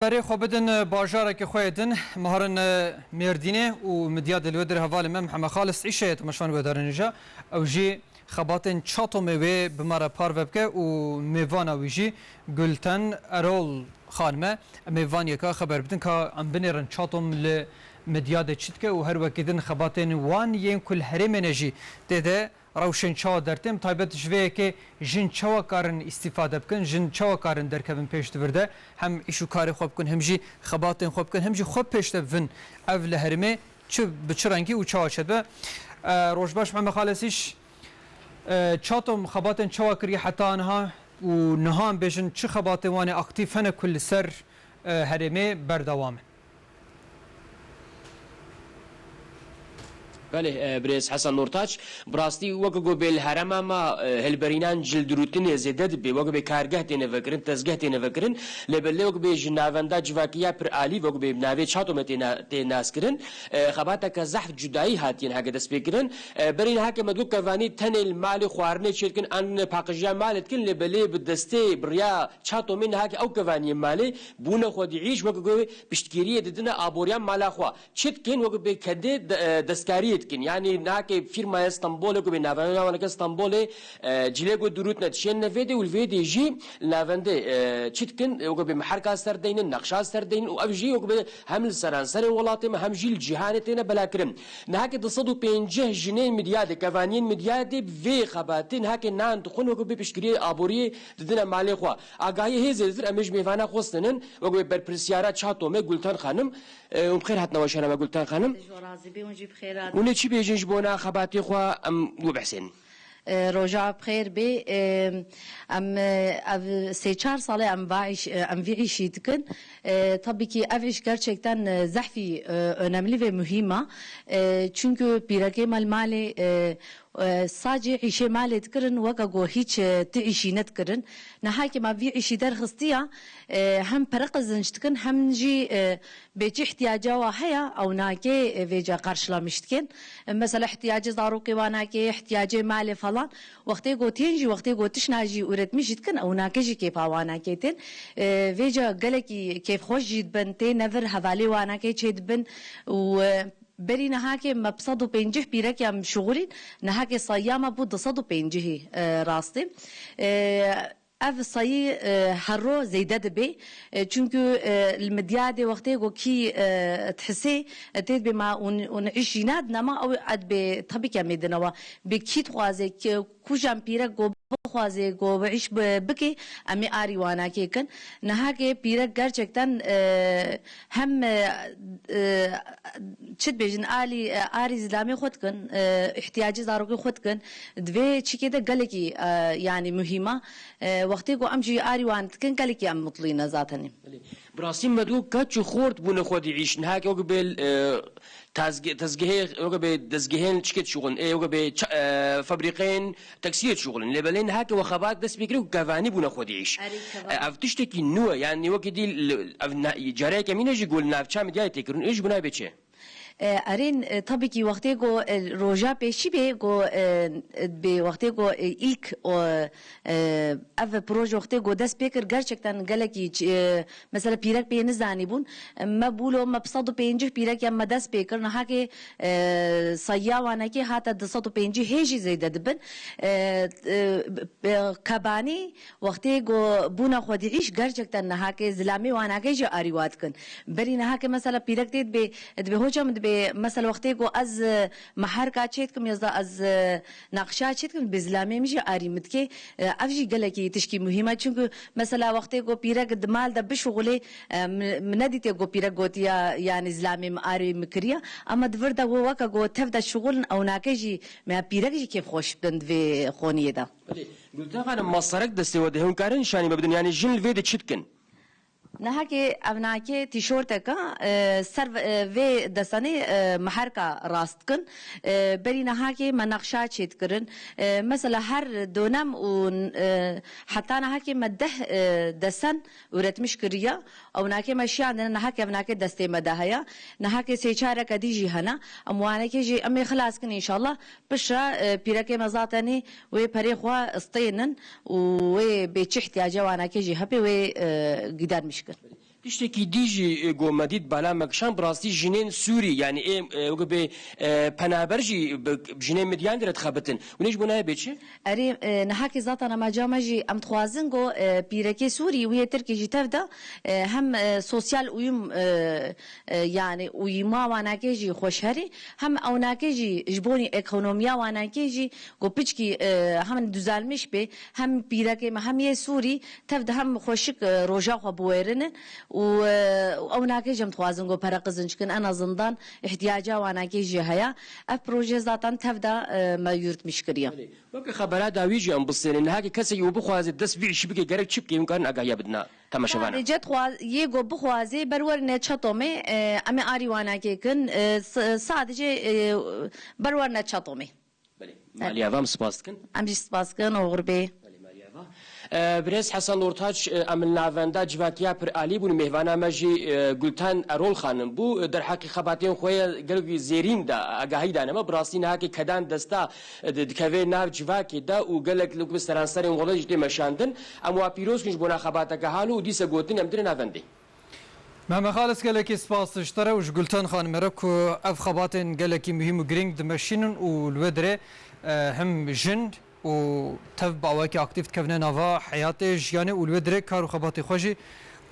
برای خوابدن باجاره که خویدن مهارن مردینه و مدیاد الودر حوال محمد خالص عیشه تماشان ودارنجا او جی خباتن چاتو میوه بمارا پار وبکه و میوانا ویجی گلتن ارول خانمه میوان یکا خبر بدن که ام بنرن چاتم ل مدیاد چتکه و هر وکیدن خباتن وان ین کل حرم نجی دیده روشن چاو درتم تایبت جوه که جن چاو کارن استفاده بکن جن چاو کارن درکبن پیشت ورده هم ایشو کاری خوب کن هم جی خباتن خوب کن هم جی خوب پیشت بن اول هرمه چه بچرانگی و چاو شده روشباش محمد خالصیش چاتم خباتن چاو کری حتی آنها و نهان بجن چه خباتن وانه اکتیف هنه کل سر هرمه بردوامه بله بريس حسن نورتاج براستي وقو بالهرم ما هالبرينان جلد روتين زيدد بي وقو بكارجه تين فكرن تزجه تين فكرن لبلي وقو بجنافندا جواكيا بر علي وقو بنافي شاتو متين ناسكرن خباتك زحف جداي هاتين حاجه دسبيكرن برين هاك مدلو كفاني تن المال خوارني شركن ان باقجا مالتكن لبلي بدستي بريا شاتو من هاك او كفاني مالي بونه خود يعيش وقو بشتكيريه ددنا ابوريان مالا خوا شتكن وقو بكدي دسكاري يعني ناكي فيرما اسطنبول كو بنافانا وانا اسطنبول جيليغو دروت نتشين نفيدي والفيدي جي لافندي تشتكن وكو بمحركه سردين النقشات سردين وابجي وكو هم سرانسر ولاتي هم جيل جهانتنا بلاكرم ناكي تصدو بينجه جنين مدياد كفانين مدياد في خباتين هاكي نان تخون وكو بيشكري ابوري ددنا مالي خوا اگاهي هيزر امج ميفانا خوستنن وكو بربرسيارات شاتو ما قلتان خانم وبخير هاتنا وشنا ما قلتان خانم وني چی بیجنج بونا خباتی خوا ام وبحسن روجا بخير بي ام سي 4 ساله ام وعيشي تكن tabii ki ev iş gerçekten zahfi önemli ve mühim. Çünkü bir kemal mali sadece işe mal etkirin ve kago hiç te işi net kirin. Nahaki ma bir işi der hıstiya hem para kazançtıkın hem ji beçi ihtiyacı var haya او nake veca karşılamıştıkken. Mesela ihtiyacı zaruki ve nake ihtiyacı mali falan. Vakti gotinci vakti gotişnaji üretmiştkin او nake ji kefavana ketin. Veca galeki كيف خوش جيد بن تي نفر هذالي وانا كي تشيد بن و بري نهاكي مبصدو بينجه بيرك يا مشغولين نهاكي صيامة بود صدو بينجه راستي اف sayı harro زيدد بي çünkü المديادة وقتي جو كي تحسي تيد بما ونعيشينات نما او اد بي طبي كمدنا بكيت خوازي كوجام بيرك جو خوازي جو بعيش بكي امي اري وانا كيكن نهاكي بيرك gerçekten hem çit bejin ali izlami xodkın ihtiyacı zaruki xodkın dve çikede galeki yani mühima وقتی کو ام جی آری وان تکن کلی کی ام مطلعنا ذاتنی براسیم مدو کچ خورد بونه خود يعيش نهاك او بال تزجيه او بدزجيهن تشكت شغل اي او ب فابريقين تكسير شغل اللي بالين هاك وخبات دس بيكرو كفاني بونه خود يعيش افتشتكي نو يعني وقت دي جاري كمينه جي قول نافچا مديا تكرون ايش بنا بچه ارین tabii ki vakti go roja peşi be go be vakti go ilk o ev proje vakti go dest peker gerçekten galeki mesela pirak beyni zanibun mabulu mabsadu peynci pirak ya madas peker naha ki sayya wana ki hatta dasadu peynci heji zeyde ben kabani vakti go buna khodi iş gerçekten naha ki zilami wana ki ariwat kan beri naha ki mesela pirak deyt be hocam مثلا وقتی کو از محرکا چیت کم یزدا از نقشا چیت کم بزلامی میشه آریمت که افجی گله کی تشکی مهمه çünkü mesela وقتی کو پیرک دمال د بشغله مندیته کو پیرک گوتیا yani زلامی آری مکریا اما دور دا وکا گو تف دا شغل او ناکجی ما پیرک جی کیف خوش بند و خونیه دا قلت انا مصرك دستي وده هم كارن شاني مبدن يعني جن الفيديو تشتكن نهاكي أبناكي تيشورتكا سر في دساني محركة راستكن بري نهاكي مناقشة تشيتكرن مثلا هر دونم و حتى نهاكي مده دسن ورتمش كريا او ناكي ماشي عندنا نهاكي أبناكي دستي مدهيا نهاكي سيشارة كديجي هنا أموانكي جي أمي خلاص كن إن شاء الله بشرا بيركي مزاتني وبريخوا استينن وبيتش احتياجه وانا كي جي هبي وقدار مشكل tiştekî dî jî gomedît bala mekşan bi rastî jinên Sûrî yani êm weke bê penaber jî jinên medyan de re dixebitin. Hûn ê ji bo nayê bê çi? اري نحكي ذات انا ما جامجي ام تخوازن جو بيركي سوري وهي تركي جي تفدا هم سوسيال ويم يعني ويما وانا كيجي خوشهري هم اونا كيجي جبوني ايكونوميا وانا كيجي جو بيچكي هم düzelmiş be hem بيركي هم يه سوري تفدا هم خوشك روجا خو بويرن و اونا كيجي ام تخوازن جو para kızınçkın en azından ihtiyaca وانا كيجي هيا اف بروجي zaten tevda ما yürütmüş kiriyor. وەکە خەبەرا داوی جی ئەم بستێنن هاکە کەسێکی و بخوازێت دەست بیشی بکە گەرەک چی بکەین کارن ئاگاهیە بدنا تەماشەوانە. جت خواز یگو بخوازی برورنه çatomi ame ariwana kekin sadece برورنه çatomi. مالیاوام سپاس دکن. امجی سپاس کن اوغر بی. برێز حەسەن نورتاچ ئەمن ناڤەندا جڤاکیا پر ئالی بوون میهوانامەژی گولتان ئەرۆڵ خانم بوو دەرحەقی خەباتێن خۆیە گەلکی زێریندا ئاگاهی دانەمە بڕاستی ناکە کەدان دەستا دکەوێ ناو جڤاکێدا و گەلک لەک سەرانسەرێن وڵەژ تێمەشاندن ئەم وا پیرۆزکنش بۆ ناخەباتەکە هاالو و دیسە گوتن ئەمدرە ناڤەندەی. محمد خالص gelekî spas tiştere û ji Gultan xanîm mere ku ev xebatên gelekî muhîm û giring dimeşînin û li wê derê hem jin û tev bawekî aktiv dikevne nava heyatê jiyanê û li wê derê kar û xebatê xwe jî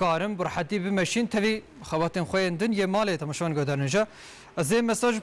karin bi rihetî bimeşîn tevî xebatên xwe yên din yê malê temaşevan guhdarîne. Ez ê mesaj